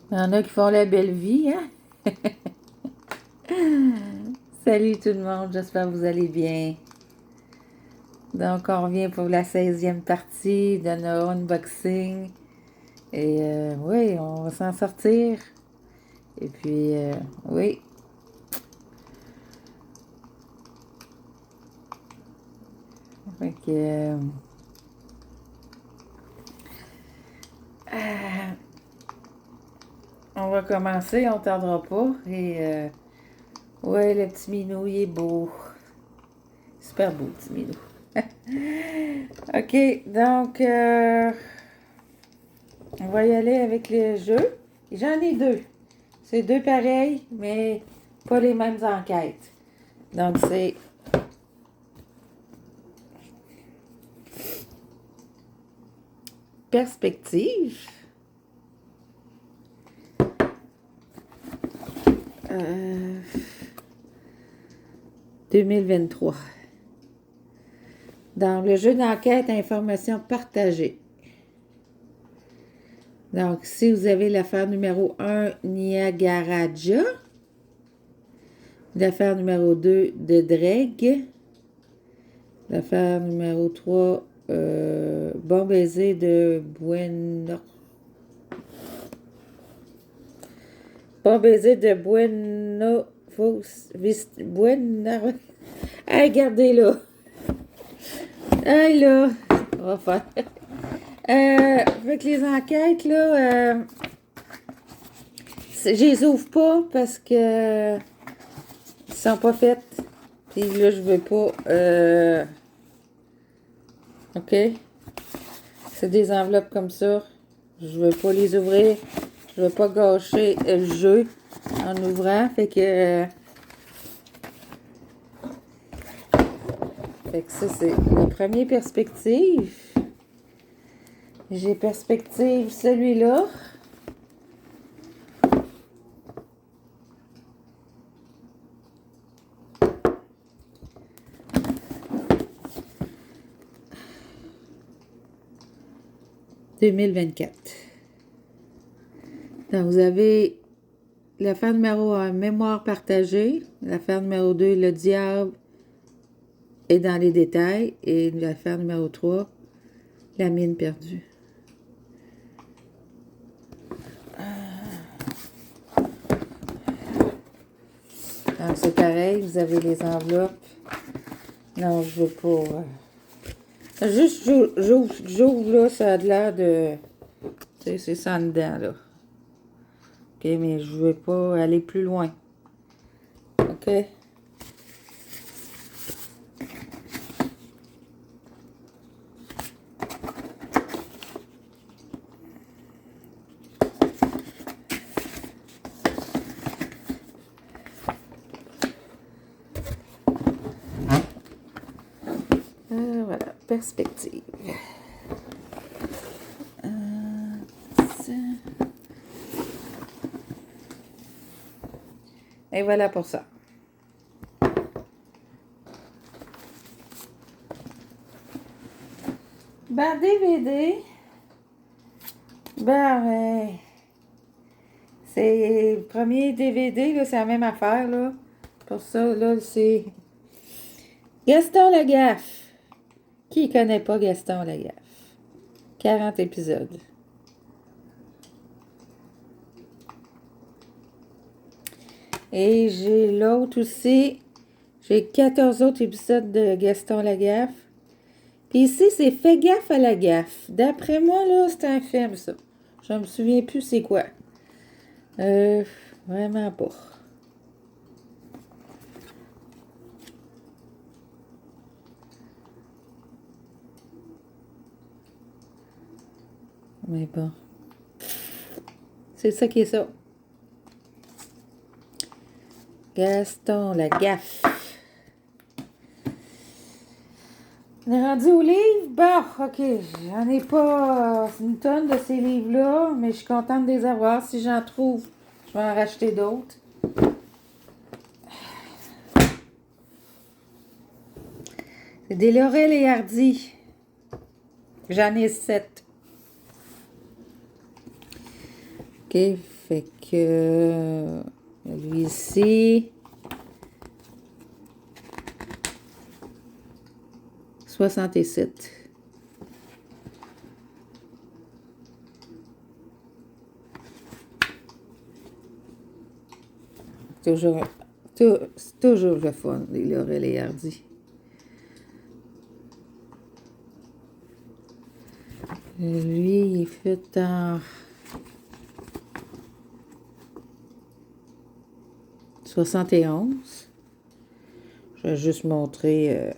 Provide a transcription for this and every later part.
Il y en a qui font la belle vie, hein? Salut tout le monde, j'espère que vous allez bien. Donc, on revient pour la 16e partie de nos unboxing. Et oui, on va s'en sortir. Et puis, oui. Fait que, on va commencer, on ne tardera pas. Et ouais, le petit minou, il est beau. Super beau, petit minou. OK, donc, on va y aller avec le jeu. J'en ai deux. C'est deux pareils, mais pas les mêmes enquêtes. Donc, c'est perspective. Euh, 2023. Dans le jeu d'enquête, information partagée. Donc, si vous avez l'affaire numéro 1, Niagaraja. L'affaire numéro 2, de Dreg. L'affaire numéro 3, Bon baiser de Bueno. Bon baiser de Bueno. Buena. Hey, regardez là. Hey là. On va faire. Avec les enquêtes, là, je les ouvre pas parce que ils sont pas faites. Puis là, je veux pas. OK? C'est des enveloppes comme ça. Je veux pas les ouvrir. Je veux pas gâcher le jeu en ouvrant. Fait que ça, c'est la première perspective. J'ai perspective celui-là. « 2024. Donc, vous avez l'affaire numéro 1, mémoire partagée. L'affaire numéro 2, le diable est dans les détails. Et l'affaire numéro 3, la mine perdue. Donc, c'est pareil, vous avez les enveloppes. Non, je veux pas. Juste, j'ouvre là, ça a l'air de. Tu sais, c'est ça en dedans, là. OK, mais je veux pas aller plus loin. OK? Voilà, perspective. Et voilà pour ça. Ben, DVD. Ben, c'est le premier DVD, là, c'est la même affaire, là. Pour ça, là, c'est Gaston Lagaffe. Qui connaît pas Gaston Lagaffe? 40 épisodes. Et j'ai l'autre aussi. J'ai 14 autres épisodes de Gaston Lagaffe. Puis ici, c'est Fais gaffe à la gaffe. D'après moi, là, c'est un film, ça. Je me souviens plus c'est quoi. Vraiment pas. Mais bon. C'est ça qui est ça. Gaston Lagaffe. On est rendu au livre? Bon, OK. J'en ai pas une tonne de ces livres-là, mais je suis contente de les avoir. Si j'en trouve, je vais en racheter d'autres. C'est des Laurel et Hardy. J'en ai 7. OK. Fait que lui ici, 67. Toujours, c'est toujours le fun, les Laurel et Hardy. Lui, il est fait en 71. Je vais juste montrer.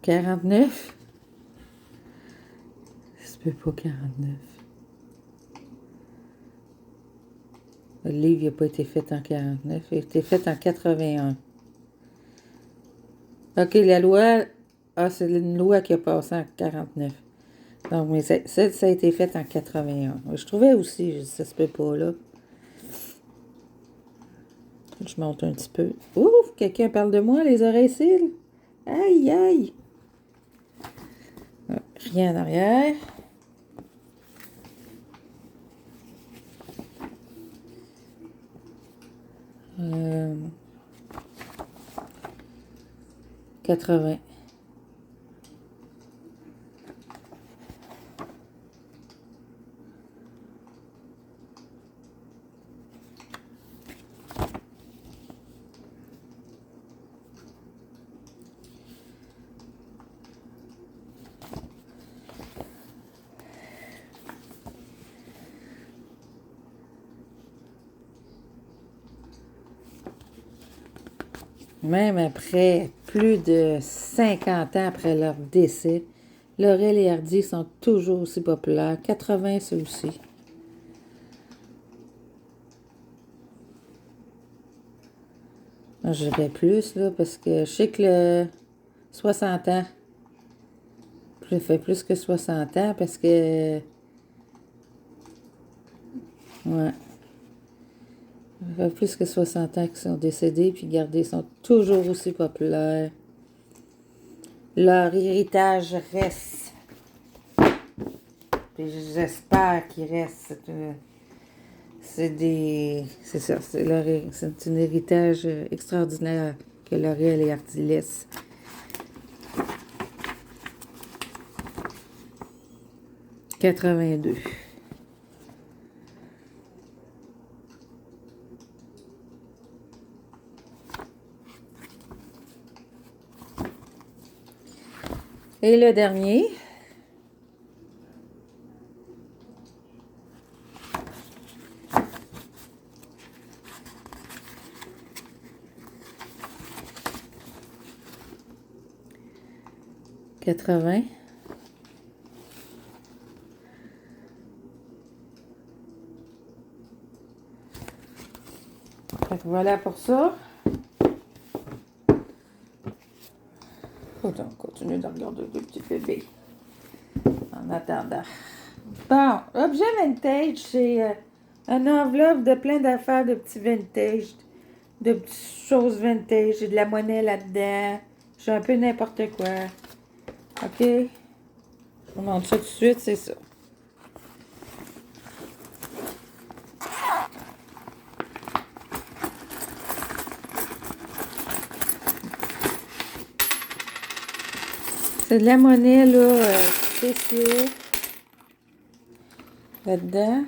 49. Ça se peut pas 49. Le livre n'a pas été fait en 49. Il a été fait en 81. OK, la loi... Ah, c'est une loi qui a passé en 49. Donc, mais ça a été fait en 81. Je trouvais aussi, ça se peut pas, là. Je monte un petit peu. Ouf, quelqu'un parle de moi, les oreilles cils. Aïe, aïe. Rien en arrière. Euh, 80. Même après plus de 50 ans après leur décès, Laurel et Hardy sont toujours aussi populaires. 80, c'est aussi. Moi, je dirais plus, là, parce que je sais que le 60 ans, je fait plus que 60 ans, parce que... Ouais. Ça fait plus que 60 ans qu'ils sont décédés, puis regardez, ils sont toujours aussi populaires. Leur héritage reste. Puis j'espère qu'il reste. C'est ça, c'est un héritage extraordinaire que Laurel et Hardy laissent. « 82. Et le dernier. « 80. Voilà pour ça. On continue de regarder le petit bébé. En attendant. Bon, objet vintage, c'est une enveloppe de plein d'affaires de petits vintage, de petites choses vintage. J'ai de la monnaie là-dedans. J'ai un peu n'importe quoi. OK? Je vous montre ça tout de suite, c'est ça. C'est de la monnaie, là, spéciaux. Là-dedans.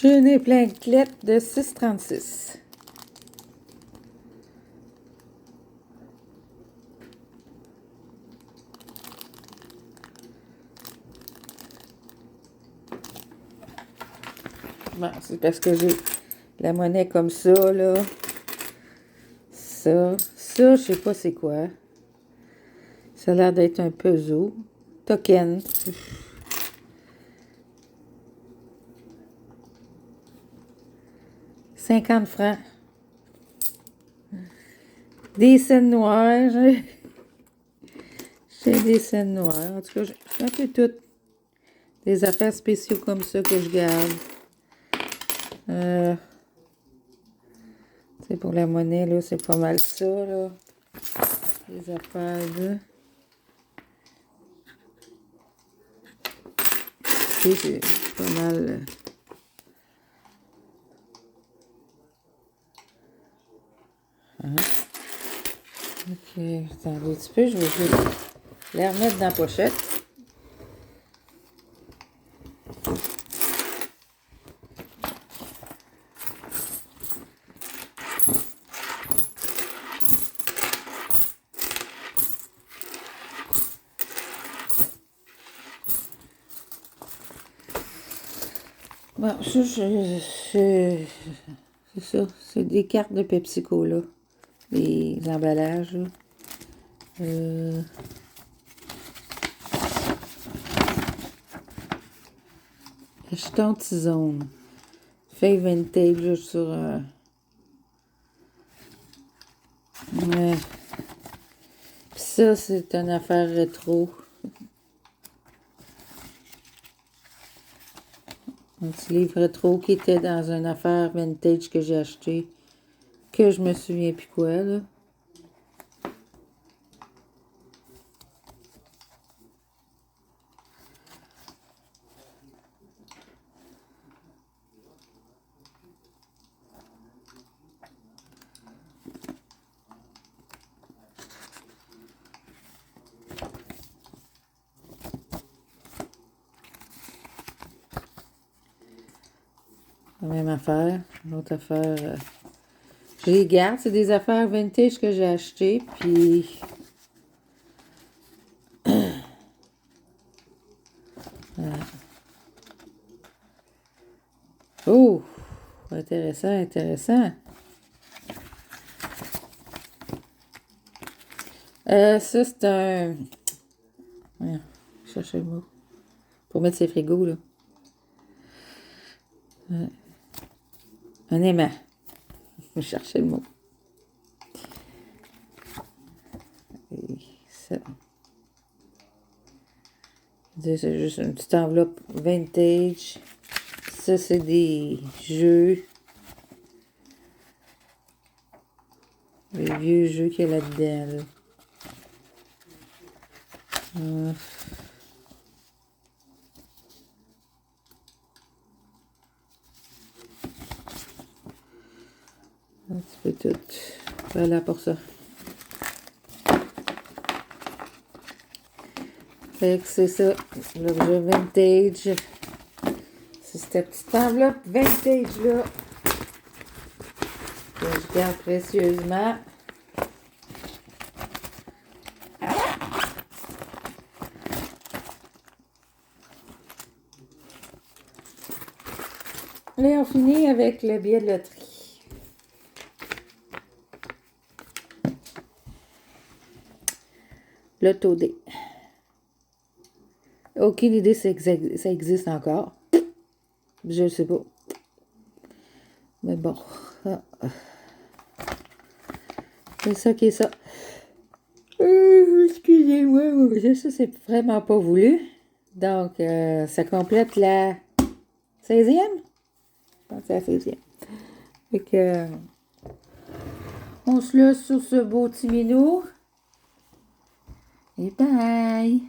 J'en ai plein de clettes de 6,36. Bon, c'est parce que j'ai la monnaie comme ça, là. Ça, je sais pas c'est quoi. Ça a l'air d'être un puzzle. Token. 50 francs. Des scènes noires. J'ai des scènes noires. En tout cas, j'ai un peu toutes des affaires spéciaux comme ça que je garde. C'est pour la monnaie, là, c'est pas mal ça, là. Les affaires, là. C'est pas mal. Ok, attendez un petit peu, je vais juste les remettre dans la pochette. Bon, ça, c'est ça. C'est des cartes de PepsiCo, là. Les emballages, là. Jetons Tizone. Feuille vintage, là, sur... ouais. Puis ça, c'est une affaire rétro. Un petit livre rétro qui était dans une affaire vintage que j'ai acheté. Que je me souviens plus quoi, là. La même affaire. Une autre affaire. Je les garde. C'est des affaires vintage que j'ai achetées. Puis. Oh! Intéressant, intéressant. Ça, c'est un... Voyons, je cherche le mot. Pour mettre ses frigos, là. Un aimant. Je cherchais le mot. Et ça. C'est juste une petite enveloppe vintage. Ça, c'est des jeux. Les vieux jeux qu'il y a là-dedans, là. Un petit peu tout. Voilà pour ça. Fait que c'est ça, l'objet vintage. C'est cette petite enveloppe vintage-là que je garde précieusement. Là, on finit avec le billet de loterie. L'auto D. Aucune idée si ça existe encore. Je ne sais pas. Mais bon. C'est ça qui est ça. Excusez-moi, ça c'est vraiment pas voulu. Donc, ça complète la 16e? Je pense que c'est la 16e. Fait que, on se laisse sur ce beau petit minou. Et bye!